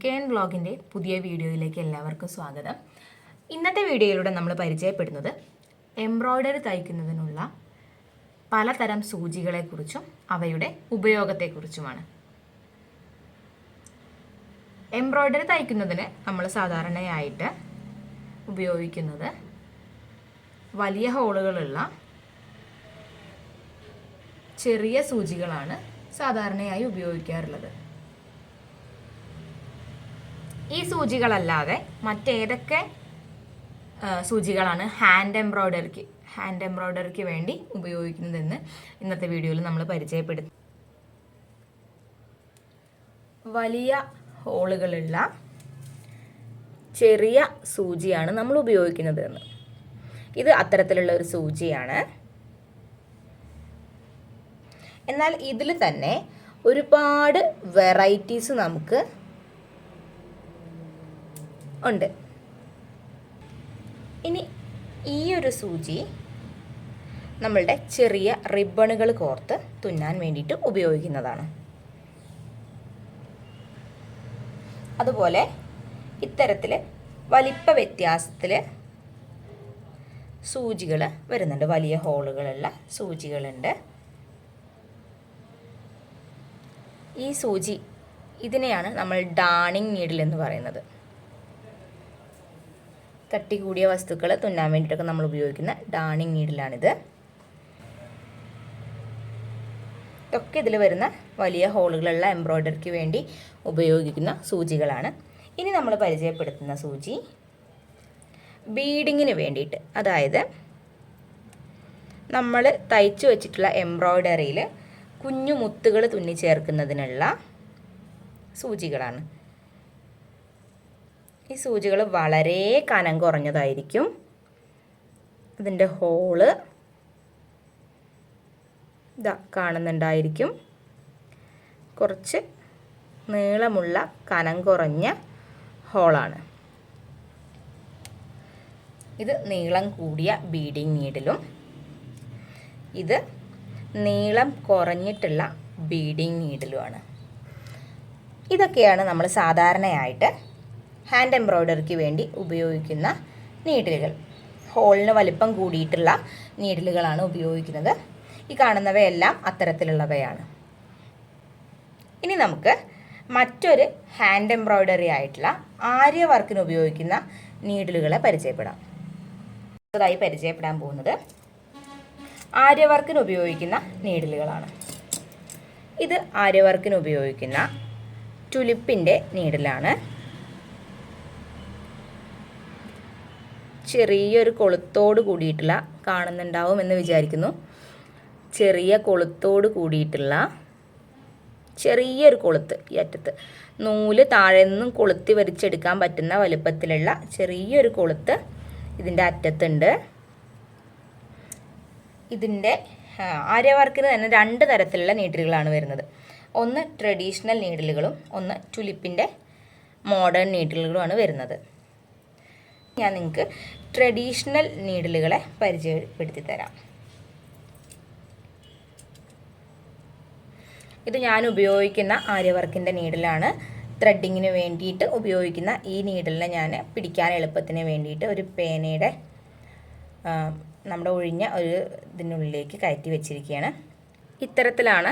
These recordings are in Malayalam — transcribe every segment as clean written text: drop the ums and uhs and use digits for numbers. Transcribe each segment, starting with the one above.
KN വ്ളോഗിൻ്റെ പുതിയ വീഡിയോയിലേക്ക് എല്ലാവർക്കും സ്വാഗതം. ഇന്നത്തെ വീഡിയോയിലൂടെ നമ്മൾ പരിചയപ്പെടുന്നത് എംബ്രോയ്ഡറി തയ്ക്കുന്നതിനുള്ള പലതരം സൂചികളെക്കുറിച്ചും അവയുടെ ഉപയോഗത്തെക്കുറിച്ചുമാണ്. എംബ്രോയ്ഡറി തയ്ക്കുന്നതിന് നമ്മൾ സാധാരണയായിട്ട് ഉപയോഗിക്കുന്നത് വലിയ ഹോളുകളുള്ള ചെറിയ സൂചികളാണ് സാധാരണയായി ഉപയോഗിക്കാറുള്ളത്. ഈ സൂചികളല്ലാതെ മറ്റേതൊക്കെ സൂചികളാണ് ഹാൻഡ് എംബ്രോയ്ഡറിക്ക് വേണ്ടി ഉപയോഗിക്കുന്നതെന്ന് ഇന്നത്തെ വീഡിയോയിൽ നമ്മൾ പരിചയപ്പെടുത്തും. വലിയ ഹോളുകളുള്ള ചെറിയ സൂചിയാണ് നമ്മൾ ഉപയോഗിക്കുന്നത്. ഇത് അത്തരത്തിലുള്ള ഒരു സൂചിയാണ്. എന്നാൽ ഇതിൽ തന്നെ ഒരുപാട് വെറൈറ്റീസ് നമുക്ക് ഉണ്ട്. ഇനി ഈ ഒരു സൂചി നമ്മളുടെ ചെറിയ റിബണുകൾ കോർത്ത് തുന്നാൻ വേണ്ടിയിട്ട് ഉപയോഗിക്കുന്നതാണ്. അതുപോലെ ഇത്തരത്തിൽ വലിപ്പ വ്യത്യാസത്തിൽ സൂചികൾ വരുന്നുണ്ട്. വലിയ ഹോളുകളുള്ള സൂചികളുണ്ട്. ഈ സൂചി ഇതിനെയാണ് നമ്മൾ ഡാണിങ് നീഡിൽ എന്ന് പറയുന്നത്. കട്ടി കൂടിയ വസ്തുക്കൾ തുന്നാൻ വേണ്ടിയിട്ടൊക്കെ നമ്മൾ ഉപയോഗിക്കുന്ന ഡാണിങ് നീഡിലാണിത്. ഇതൊക്കെ ഇതിൽ വരുന്ന വലിയ ഹോളുകളുള്ള എംബ്രോയ്ഡറിക്ക് വേണ്ടി ഉപയോഗിക്കുന്ന സൂചികളാണ്. ഇനി നമ്മൾ പരിചയപ്പെടുത്തുന്ന സൂചി ബീഡിങ്ങിന് വേണ്ടിയിട്ട്, അതായത് നമ്മൾ തയ്ച്ചു വച്ചിട്ടുള്ള എംബ്രോയ്ഡറിയിൽ കുഞ്ഞു മുത്തുകൾ തുന്നി ചേർക്കുന്നതിനുള്ള സൂചികളാണ്. ഈ സൂചികൾ വളരെ കനം കുറഞ്ഞതായിരിക്കും. അതിൻ്റെ ഹോള് ഇതാ കാണുന്നുണ്ടായിരിക്കും. കുറച്ച് നീളമുള്ള കനം കുറഞ്ഞ ഹോളാണ്. ഇത് നീളം കൂടിയ ബീഡിങ് നീഡിലും ഇത് നീളം കുറഞ്ഞിട്ടുള്ള ബീഡിങ് നീഡിലുമാണ്. ഇതൊക്കെയാണ് നമ്മൾ സാധാരണയായിട്ട് ഹാൻഡ് എംബ്രോയ്ഡറിക്ക് വേണ്ടി ഉപയോഗിക്കുന്ന നീഡിലുകൾ. ഹോളിന് വലിപ്പം കൂടിയിട്ടുള്ള നീഡിലുകളാണ് ഉപയോഗിക്കുന്നത്. ഈ കാണുന്നവയെല്ലാം അത്തരത്തിലുള്ളവയാണ്. ഇനി നമുക്ക് മറ്റൊരു ഹാൻഡ് എംബ്രോയ്ഡറി ആയിട്ടുള്ള ആര്യ വർക്കിന് ഉപയോഗിക്കുന്ന നീഡിലുകളെ പരിചയപ്പെടാം. അടുത്തതായി പരിചയപ്പെടാൻ പോകുന്നത് ആര്യ വർക്കിന് ഉപയോഗിക്കുന്ന നീഡിലുകളാണ്. ഇത് ആര്യ വർക്കിന് ഉപയോഗിക്കുന്ന ടുലിപ്പിൻ്റെ നീഡിലാണ്. ചെറിയൊരു കൊളുത്തോട് കൂടിയിട്ടുള്ള, കാണുന്നുണ്ടാവും എന്ന് വിചാരിക്കുന്നു, ചെറിയ കൊളുത്തോട് കൂടിയിട്ടുള്ള ചെറിയൊരു കൊളുത്ത്, ഈ അറ്റത്ത് നൂല് താഴെ നിന്നും കൊളുത്തി വരിച്ചെടുക്കാൻ പറ്റുന്ന വലുപ്പത്തിലുള്ള ചെറിയൊരു കൊളുത്ത് ഇതിൻ്റെ അറ്റത്തുണ്ട്. ഇതിൻ്റെ ആര്യവർക്കിന് തന്നെ രണ്ട് തരത്തിലുള്ള നീഡിലുകളാണ് വരുന്നത്. ഒന്ന് ട്രഡീഷണൽ നീഡിലുകളും ഒന്ന് ടുലിപ്പിൻ്റെ മോഡേൺ നീഡിലുകളുമാണ് വരുന്നത്. ഞാൻ നിങ്ങൾക്ക് ട്രഡീഷണൽ നീഡിലുകളെ പരിചയപ്പെടുത്തി തരാം. ഇത് ഞാൻ ഉപയോഗിക്കുന്ന ആര്യവർക്കിൻ്റെ നീഡിലാണ്. ത്രെഡിങ്ങിന് വേണ്ടിയിട്ട് ഉപയോഗിക്കുന്ന ഈ നീഡിലിനെ ഞാൻ പിടിക്കാൻ എളുപ്പത്തിന് വേണ്ടിയിട്ട് ഒരു പേനയുടെ നമ്മുടെ ഒഴിഞ്ഞ ഒരു ഇതിനുള്ളിലേക്ക് കയറ്റി വെച്ചിരിക്കുകയാണ്. ഇത്തരത്തിലാണ്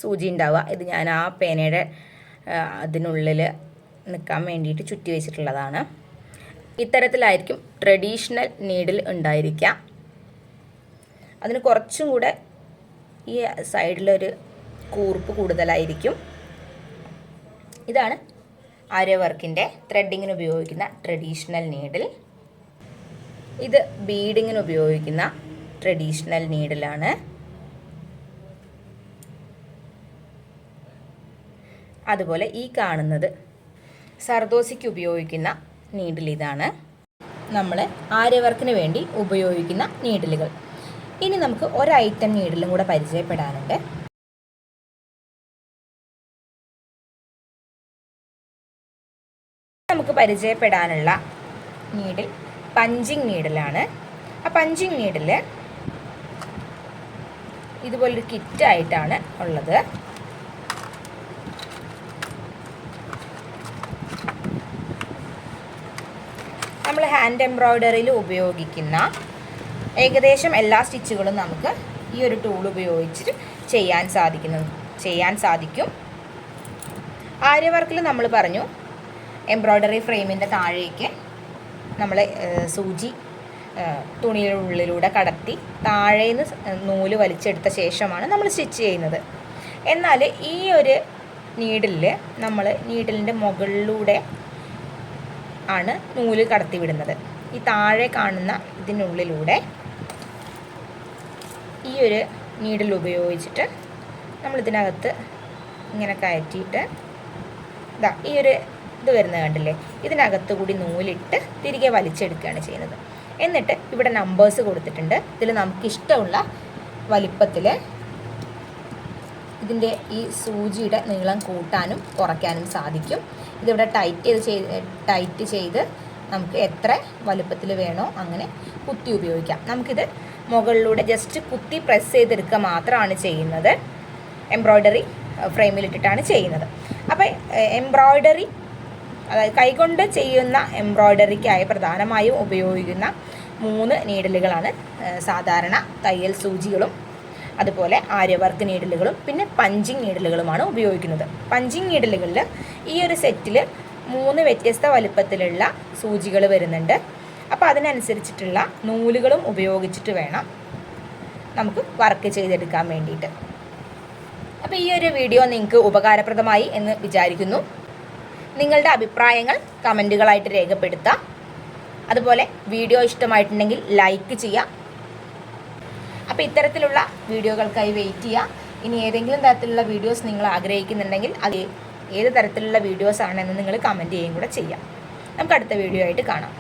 സൂചി ഉണ്ടാവുക. ഇത് ഞാൻ ആ പേനയുടെ അതിനുള്ളിൽ നിൽക്കാൻ വേണ്ടിയിട്ട് ചുറ്റി വെച്ചിട്ടുള്ളതാണ്. ഇത്തരത്തിലായിരിക്കും ട്രഡീഷണൽ നീഡിൽ ഉണ്ടായിരിക്കുക. അതിന് കുറച്ചും കൂടെ ഈ സൈഡിലൊരു കൂർപ്പ് കൂടുതലായിരിക്കും. ഇതാണ് ആര്യ വർക്കിൻ്റെ ത്രെഡിങ്ങിന് ഉപയോഗിക്കുന്ന ട്രഡീഷണൽ നീഡിൽ. ഇത് ബീഡിങ്ങിന് ഉപയോഗിക്കുന്ന ട്രഡീഷണൽ നീഡിലാണ്. അതുപോലെ ഈ കാണുന്നത് സർദോസിക്ക് ഉപയോഗിക്കുന്ന നീഡിൽ. ഇതാണ് നമ്മൾ ആര്യവർക്കിന് വേണ്ടി ഉപയോഗിക്കുന്ന നീഡിലുകൾ. ഇനി നമുക്ക് ഒരു ഐറ്റം നീഡിലും കൂടെ പരിചയപ്പെടാനുണ്ട്. നമുക്ക് പരിചയപ്പെടാനുള്ള നീഡിൽ പഞ്ചിങ് നീഡിലാണ്. ആ പഞ്ചിങ് നീഡിൽ ഇതുപോലൊരു കിറ്റായിട്ടാണ് ഉള്ളത്. നമ്മൾ ഹാൻഡ് എംബ്രോയ്ഡറിയിൽ ഉപയോഗിക്കുന്ന ഏകദേശം എല്ലാ സ്റ്റിച്ചുകളും നമുക്ക് ഈ ഒരു ടൂൾ ഉപയോഗിച്ചിട്ട് ചെയ്യാൻ സാധിക്കും. ആര്യ വർക്കിൽ നമ്മൾ പറഞ്ഞു എംബ്രോയ്ഡറി ഫ്രെയിമിൻ്റെ താഴേക്ക് നമ്മൾ സൂചി തുണിയുടെ കടത്തി താഴേന്ന് നൂല് വലിച്ചെടുത്ത ശേഷമാണ് നമ്മൾ സ്റ്റിച്ച് ചെയ്യുന്നത്. എന്നാൽ ഈ ഒരു നീഡിലിൽ നമ്മൾ നീഡിലിൻ്റെ മുകളിലൂടെ ആണ് നൂല് കടത്തി വിടുന്നത്. ഈ താഴെ കാണുന്ന ഇതിനുള്ളിലൂടെ ഈ ഒരു നീഡിൽ ഉപയോഗിച്ചിട്ട് നമ്മൾ ഇതിനകത്ത് ഇങ്ങനെ കയറ്റിയിട്ട് ഈ ഒരു ഇത് വരുന്നത് കണ്ടില്ലേ, ഇതിനകത്ത് കൂടി നൂലിട്ട് തിരികെ വലിച്ചെടുക്കുകയാണ് ചെയ്യുന്നത്. എന്നിട്ട് ഇവിടെ നമ്പേഴ്സ് കൊടുത്തിട്ടുണ്ട്. ഇതിൽ നമുക്കിഷ്ടമുള്ള വലിപ്പത്തിൽ ഇതിൻ്റെ ഈ സൂചിയുടെ നീളം കൂട്ടാനും കുറയ്ക്കാനും സാധിക്കും. ഇതിവിടെ ടൈറ്റ് ചെയ്ത് നമുക്ക് എത്ര വലുപ്പത്തിൽ വേണോ അങ്ങനെ കുത്തി ഉപയോഗിക്കാം. നമുക്കിത് മുകളിലൂടെ ജസ്റ്റ് കുത്തി പ്രസ് ചെയ്തെടുക്കുക മാത്രമാണ് ചെയ്യുന്നത്. എംബ്രോയ്ഡറി ഫ്രെയിമിലിട്ടിട്ടാണ് ചെയ്യുന്നത്. അപ്പോൾ എംബ്രോയ്ഡറി, അതായത് കൈകൊണ്ട് ചെയ്യുന്ന എംബ്രോയ്ഡറിക്കായി പ്രധാനമായും ഉപയോഗിക്കുന്ന 3 നീഡിലുകളാണ് സാധാരണ തയ്യൽ സൂചികളും അതുപോലെ ആര്യവർക്ക് നീഡിലുകളും പിന്നെ പഞ്ചിങ് നീഡിലുകളുമാണ് ഉപയോഗിക്കുന്നത്. പഞ്ചിങ് നീഡിലുകളിൽ ഈ ഒരു സെറ്റിൽ 3 വ്യത്യസ്ത വലുപ്പത്തിലുള്ള സൂചികൾ വരുന്നുണ്ട്. അപ്പോൾ അതിനനുസരിച്ചിട്ടുള്ള നൂലുകളും ഉപയോഗിച്ചിട്ട് വേണം നമുക്ക് വർക്ക് ചെയ്തെടുക്കാൻ വേണ്ടിയിട്ട്. അപ്പോൾ ഈ ഒരു വീഡിയോ നിങ്ങൾക്ക് ഉപകാരപ്രദമായി എന്ന് വിചാരിക്കുന്നു. നിങ്ങളുടെ അഭിപ്രായങ്ങൾ കമൻറ്റുകളായിട്ട് രേഖപ്പെടുത്തുക. അതുപോലെ വീഡിയോ ഇഷ്ടമായിട്ടുണ്ടെങ്കിൽ ലൈക്ക് ചെയ്യുക. അപ്പോൾ ഇത്തരത്തിലുള്ള വീഡിയോകൾക്കായി വെയിറ്റ് ചെയ്യുക. ഇനി ഏതെങ്കിലും തരത്തിലുള്ള വീഡിയോസ് നിങ്ങൾ ആഗ്രഹിക്കുന്നുണ്ടെങ്കിൽ അത് ഏത് തരത്തിലുള്ള വീഡിയോസ് ആണെന്ന് നിങ്ങൾ കമൻറ്റ് ചെയ്യുകയും കൂടെ ചെയ്യാം. നമുക്ക് അടുത്ത വീഡിയോ ആയിട്ട് കാണാം.